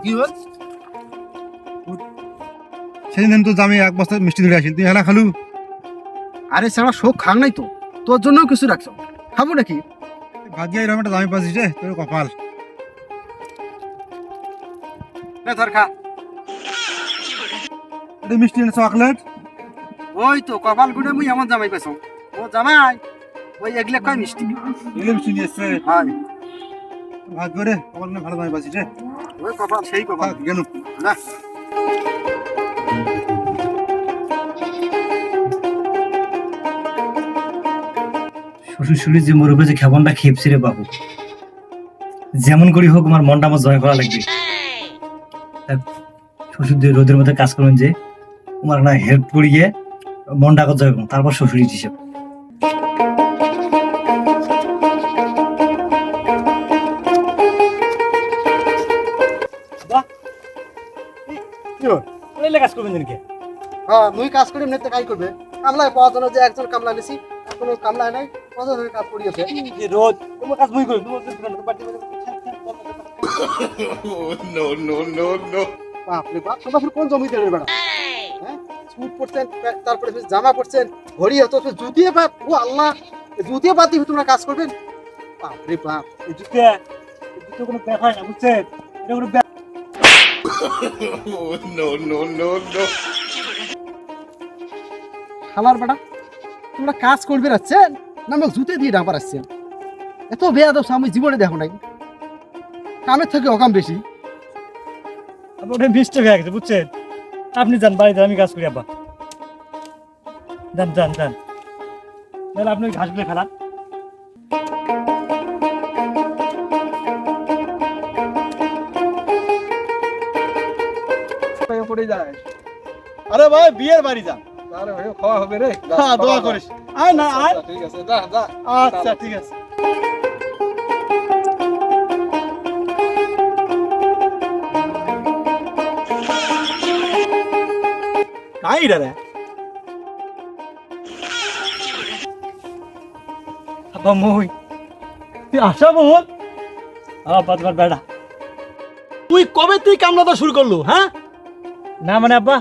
কি হল সেদিন তো জামি এক বস্তা মিষ্টি ধরে আসিল তুই হেলা খালু। আরে সারা শোক খান নাই তো, তোর জন্য কিছু রাখছো, খাবো নাকি? ভাগ্যে এরকম একটা দামি পাচ্ছিস রে, তোর কপাল। ধর খা। এটা মিষ্টি না চকলেট? ওই তো কপাল গুড়ে মুই এমন জামাই পেছো, ও জামাই ওই এগুলা কয় মিষ্টি। এগুলো মিষ্টি নিয়ে এসছে। হ্যাঁ ভাগ্য রে, কপাল না ভালো দামি পাচ্ছিস রে। ওই কপাল সেই কপাল কেন না। শ্বশুর যে মোর উপরে যে খেপনটা খেপছি রে বাবু, যেমন করি হোক আমার মনটা আমার জয় করা লাগবে। শ্বশুর দিয়ে রোদের মধ্যে কাজ করবেন যে তোমার না হেল্প করিয়ে মনটা জয় করুন, তারপর শ্বশুরি হিসেবে। কাজ করবেন দিনকে। হ্যাঁ মুই কাজ করি এমনি কাজ করবে, কামলায় পাওয়ার জন্য যে একজন কামলা নিছি, কোনো কামলায় নাই, কত ধরে কাজ করিয়েছে। রোজ তোমার কাজ মুই করি, তোমার বাপরে বাপ, তোমার কোন জমিতে রে বেড়া? হ্যাঁ স্যুট পরছেন, তারপরে জামা পরছেন, ঘড়ি হতো, জুতিয়ে বাপ, ও আল্লাহ, জুতিয়ে বাদ দিয়ে তোমরা কাজ করবেন? বাপরে বাপ, জুতো কোনো ব্যাপার না, বুঝছেন? এটা কোনো খালার বেটা, তোমরা কাজ করবে রাখছেন না আমাকে জুতে দিয়ে ডাম্পার আসছেন? এত বেয়াদব আমি জীবনে দেখো নাই, কামের থেকে অকাম বেশি। ওটা মিস্টেক হয়ে গেছে, বুঝছেন? আপনি যান বাড়িতে, আমি কাজ করি। আব্বা যান যান যান, তাহলে আপনি ঘাসগুলো খেলান। আরে ভাই বিয়ের বাড়ি যা, আরে ভাই খাওয়া হবে রে। হ্যাঁ দোয়া করিস, আয় না আয়। ঠিক আছে যা যা। আচ্ছা ঠিক আছে। কাই রে আব্বা মুই তুই আসা বল। আব্বা তোমার বেড়া তুই কবে তুই কামলাটা শুরু করলো? হ্যাঁ না মানে আব্বা,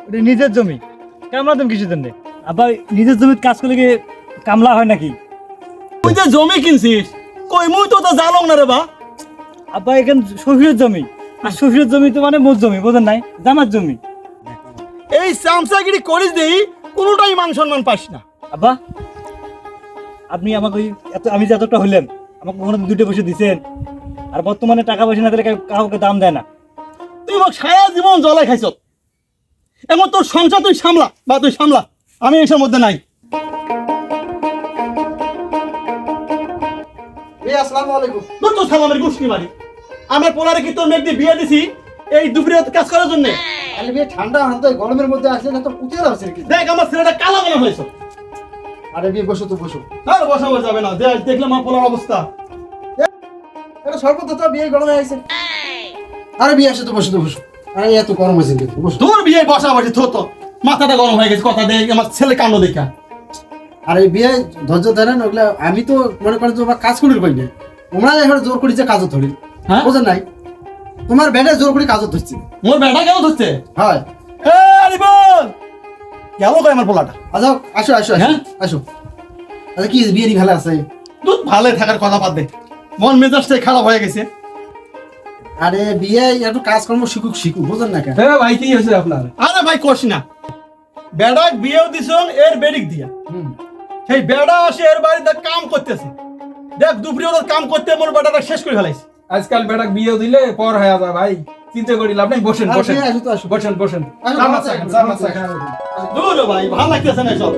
ওটা নিজের জমি, কামলা তুমি কিছু জন্য। আব্বা নিজের জমিতে কাজ করলে কি কামলা হয় নাকি? তুই যে জমি কিনছিস, কই মুই তো জানো না রে বা। আব্বা এখানে শ্বশুরের জমি, আর শ্বশুরের জমি তো মানে মোর জমি, বোঝেন নাই? জামার জমি। এই চামচাগিরি করিস দেই, কোনোটাই মান সম্মান পাস না। আব্বা আপনি আমাকে আমি যে এতটা হইলাম, আমাকে কখনো দুটো পয়সা দিচ্ছেন? আর বর্তমানে টাকা পয়সা না দিলে কাউকে দাম দেয় না। তুই আমাকে সারা জীবন জলাই খাইছ, এমন তোর সংসার তুই সামলা বা তুই সামলা, আমি এসবের মধ্যে নাই। আসসালামু আলাইকুম। তো সালামের গোষ্ঠী বাড়ি, আমার পোলারে কি তোর মেঘ দিয়ে বিয়ে দিছি এই দুপুরে কাজ করার জন্য? আরে বিয়ে ঠান্ডা হাতে গরমের মধ্যে আসলে না তো পুঁতে যাচ্ছে কি? দেখ আমার ছেলেটা কালো মনে হয়েছে। আরে বিয়ে বসো তো বসো। আর বসাবো যাবে না, দেখলাম আমার পোলার অবস্থা। এটা সর্বত তো বিয়ে গরমে আইছে। আরে বিয়ে আসে তো বসো তো বসো। আরে এত গরম হয়েছে কিন্তু বসো। তোর বিয়ে বসা বসে তো মাথাটা গরম হয়ে গেছে কথা দেখ, আমার ছেলে কাণ্ড দেখা। আরে বিয়ে ধৈর্য ধরেন, ওগুলা আমি তো মনে করেন তোমার কাজ করি কই না, তোমরা এখন জোর করি যে কাজও ধরি, হ্যাঁ বোঝেন নাই? তোমার বেডে জোর করে কাজও ধরছে। মোর বেডা কেন ধরছে? হয় আরে বল গেল কই আমার পোলাটা। আচ্ছা আসো আসো আসো। আচ্ছা কি বিয়ে ভালো আছে? দুধ ভালো থাকার কথা বাদ দে, মন মেজাজটাই খারাপ হয়ে গেছে। আরে বিয়ে একটু কাজকর্ম শিখুক বুঝেন না কেন? হ্যাঁ ভাই কি হয়েছে আপনার? আরে ভাই কোশ না, বেড়াক বিয়েও দিছন এর বেড়িক দিয়া, সেই বেড়া আসে এর বাড়িতে কাম করতেছে। দেখ দুপুরে ওদের কাম করতে মোর বেড়াটা শেষ করে ফেলাইছে। আজকাল বেটাক বিয়ে দিলে পর হয়ে যায় ভাই, চিন্তা করি লাভ নাই। বসেন বসেন বসেন বসেন। দূর ভাই ভালো লাগতেছে না সব।